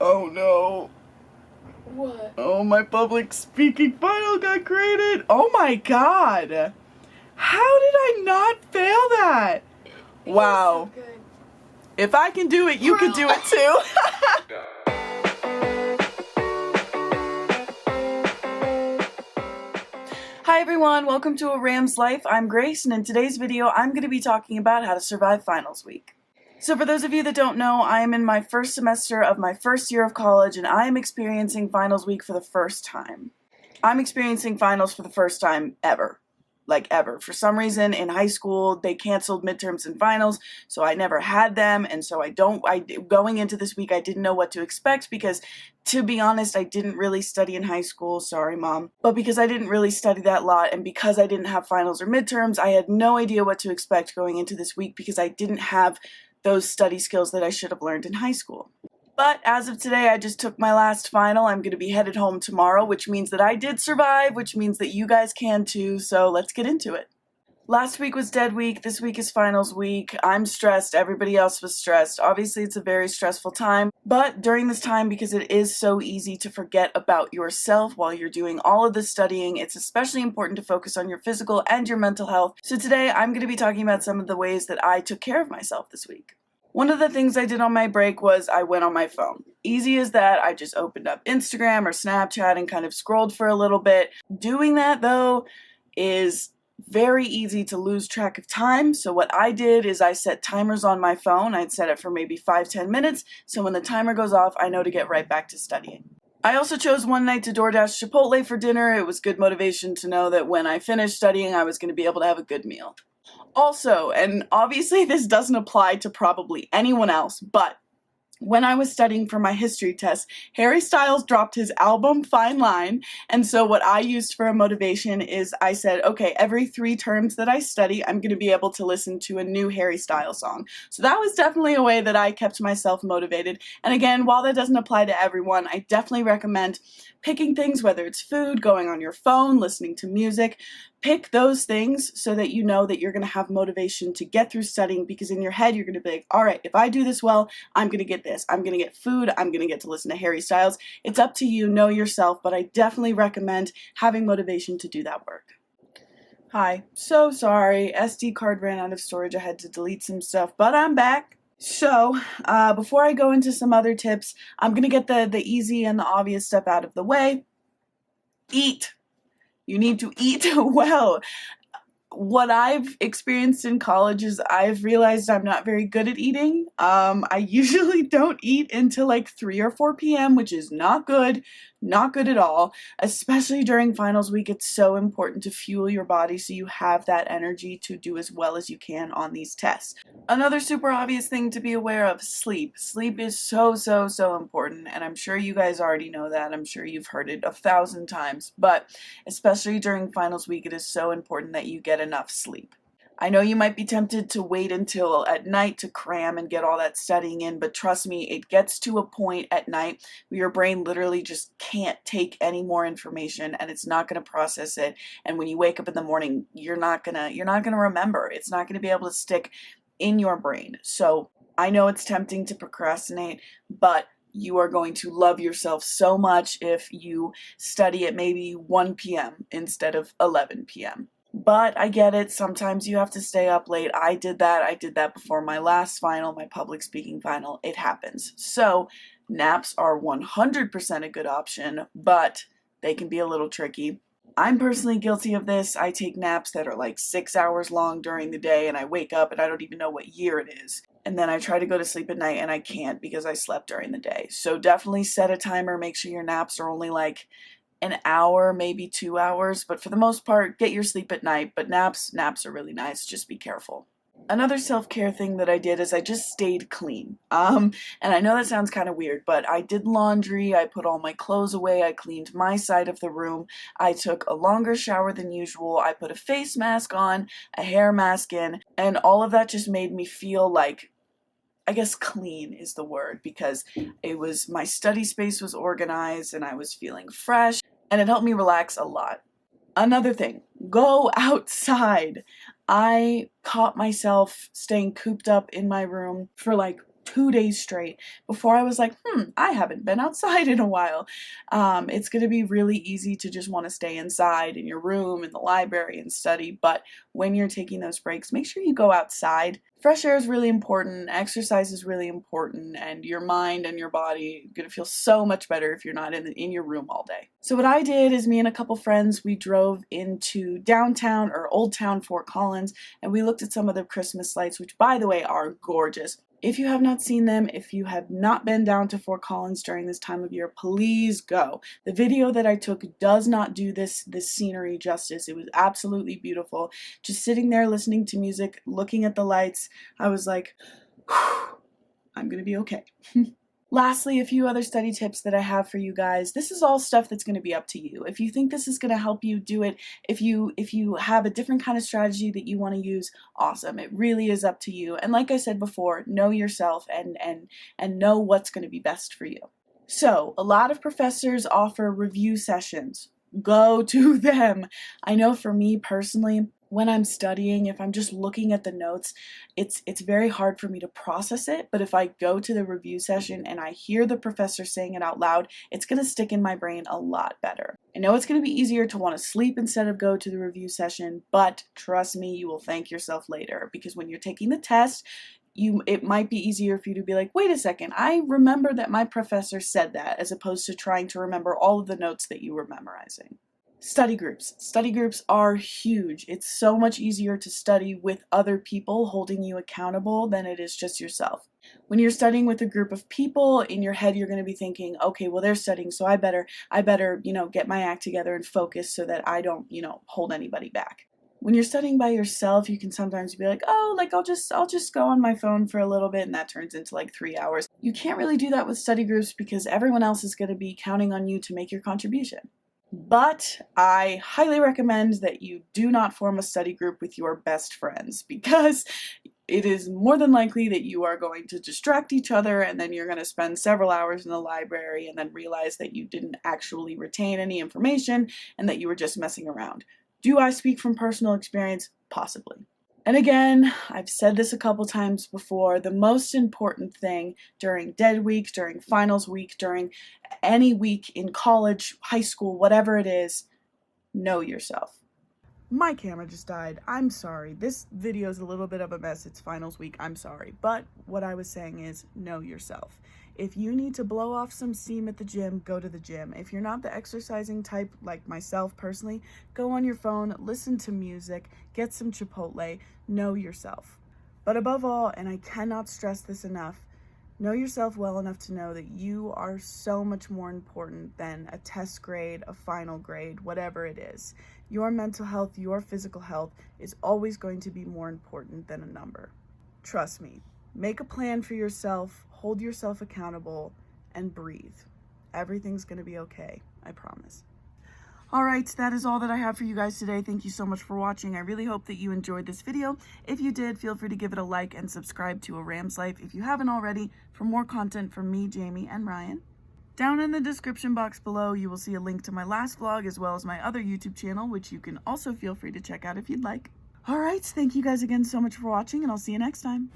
Oh no. What? Oh, my public speaking final got graded. Oh my god. How did I not fail that? Wow. So good. If I can do it, you can do it too. Hi everyone, welcome to A Ram's Life. I'm Grace, and in today's video I'm going to be talking about how to survive finals week. So for those of you that don't know, I am in my first semester of my first year of college, and I am experiencing finals week for the first time. I'm experiencing finals for the first time ever. Like ever. For some reason in high school they canceled midterms and finals, so I never had them, and so going into this week I didn't know what to expect because, to be honest, I didn't really study in high school, sorry mom, but because I didn't really study that lot and because I didn't have finals or midterms, I had no idea what to expect going into this week because I didn't have those study skills that I should have learned in high school. But as of today, I just took my last final. I'm going to be headed home tomorrow, which means that I did survive, which means that you guys can too, so let's get into it. Last week was dead week, this week is finals week. I'm stressed, everybody else was stressed. Obviously it's a very stressful time, but during this time, because it is so easy to forget about yourself while you're doing all of this studying, it's especially important to focus on your physical and your mental health. So today I'm going to be talking about some of the ways that I took care of myself this week. One of the things I did on my break was I went on my phone. Easy as that, I just opened up Instagram or Snapchat and kind of scrolled for a little bit. Doing that, though, is very easy to lose track of time, so what I did is I set timers on my phone. I'd set it for maybe 5-10 minutes, so when the timer goes off, I know to get right back to studying. I also chose one night to DoorDash Chipotle for dinner. It was good motivation to know that when I finished studying, I was going to be able to have a good meal. Also, and obviously this doesn't apply to probably anyone else, but when I was studying for my history test, Harry Styles dropped his album Fine Line, and so what I used for a motivation is I said, okay, every 3 terms that I study, I'm going to be able to listen to a new Harry Styles song. So that was definitely a way that I kept myself motivated. And again, while that doesn't apply to everyone, I definitely recommend picking things, whether it's food, going on your phone, listening to music. Pick those things so that you know that you're going to have motivation to get through studying, because in your head you're going to be like, all right, if I do this well, I'm going to get this. I'm going to get food. I'm going to get to listen to Harry Styles. It's up to you, know yourself, but I definitely recommend having motivation to do that work. Hi, so sorry, SD card ran out of storage. I had to delete some stuff, but I'm back. So, before I go into some other tips, I'm going to get the easy and the obvious stuff out of the way. Eat. You need to eat well. What I've experienced in college is I've realized I'm not very good at eating. I usually don't eat until like 3 or 4 p.m., which is not good at all. Especially during finals week, it's so important to fuel your body so you have that energy to do as well as you can on these tests. Another super obvious thing to be aware of, sleep. Sleep is so important, and I'm sure you guys already know that. I'm sure you've heard it 1,000 times, but especially during finals week, it is so important that you get enough sleep. I know you might be tempted to wait until at night to cram and get all that studying in, but trust me, it gets to a point at night where your brain literally just can't take any more information and it's not going to process it. And when you wake up in the morning, you're not gonna remember. It's not gonna be able to stick in your brain. So I know it's tempting to procrastinate, but you are going to love yourself so much if you study at maybe 1 p.m. instead of 11 p.m. But I get it, sometimes you have to stay up late. I did that before my last final, my public speaking final. It happens. So naps are 100% a good option, but they can be a little tricky. I'm personally guilty of this. I take naps that are like 6 hours long during the day, and I wake up and I don't even know what year it is. And then I try to go to sleep at night and I can't because I slept during the day. So definitely set a timer, make sure your naps are only like an hour, maybe 2 hours, but for the most part, get your sleep at night. But naps are really nice, just be careful. Another self-care thing that I did is I just stayed clean. And I know that sounds kind of weird, but I did laundry, I put all my clothes away, I cleaned my side of the room, I took a longer shower than usual, I put a face mask on, a hair mask in, and all of that just made me feel like, I guess clean is the word, because my study space was organized and I was feeling fresh, and it helped me relax a lot. Another thing, go outside. I caught myself staying cooped up in my room for like 2 days straight before I was like, I haven't been outside in a while. It's going to be really easy to just want to stay inside in your room, in the library, and study, but when you're taking those breaks, make sure you go outside. Fresh air is really important, exercise is really important, and your mind and your body are going to feel so much better if you're not in your room all day. So what I did is me and a couple friends, we drove into downtown or Old Town Fort Collins, and we looked at some of the Christmas lights, which by the way are gorgeous. If you have not seen them, if you have not been down to Fort Collins during this time of year, please go. The video that I took does not do this scenery justice. It was absolutely beautiful. Just sitting there listening to music, looking at the lights, I was like, I'm gonna be okay. Lastly, a few other study tips that I have for you guys. This is all stuff that's going to be up to you. If you think this is going to help you, do it. If you have a different kind of strategy that you want to use, awesome. It really is up to you. And like I said before, know yourself and know what's going to be best for you. So, a lot of professors offer review sessions. Go to them. I know for me personally, when I'm studying, if I'm just looking at the notes, it's very hard for me to process it, but if I go to the review session and I hear the professor saying it out loud, it's going to stick in my brain a lot better. I know it's going to be easier to want to sleep instead of go to the review session, but trust me, you will thank yourself later, because when you're taking the test, it might be easier for you to be like, wait a second, I remember that my professor said that, as opposed to trying to remember all of the notes that you were memorizing. Study groups. Study groups are huge. It's so much easier to study with other people holding you accountable than it is just yourself. When you're studying with a group of people, in your head you're going to be thinking, okay, well they're studying, so I better, get my act together and focus so that I don't, hold anybody back. When you're studying by yourself, you can sometimes be like, oh, I'll just go on my phone for a little bit, and that turns into like 3 hours. You can't really do that with study groups because everyone else is going to be counting on you to make your contribution. But I highly recommend that you do not form a study group with your best friends, because it is more than likely that you are going to distract each other, and then you're going to spend several hours in the library and then realize that you didn't actually retain any information and that you were just messing around. Do I speak from personal experience? Possibly. And again, I've said this a couple times before, the most important thing during dead week, during finals week, during any week in college, high school, whatever it is, know yourself. My camera just died. I'm sorry. This video is a little bit of a mess. It's finals week. I'm sorry. But what I was saying is know yourself. If you need to blow off some steam at the gym, go to the gym. If you're not the exercising type like myself personally, go on your phone, listen to music, get some Chipotle, know yourself. But above all, and I cannot stress this enough, know yourself well enough to know that you are so much more important than a test grade, a final grade, whatever it is. Your mental health, your physical health is always going to be more important than a number. Trust me. Make a plan for yourself, hold yourself accountable, and breathe. Everything's going to be okay, I promise. Alright, that is all that I have for you guys today. Thank you so much for watching. I really hope that you enjoyed this video. If you did, feel free to give it a like and subscribe to A Ram's Life if you haven't already for more content from me, Jamie, and Ryan. Down in the description box below, you will see a link to my last vlog as well as my other YouTube channel, which you can also feel free to check out if you'd like. Alright, thank you guys again so much for watching, and I'll see you next time.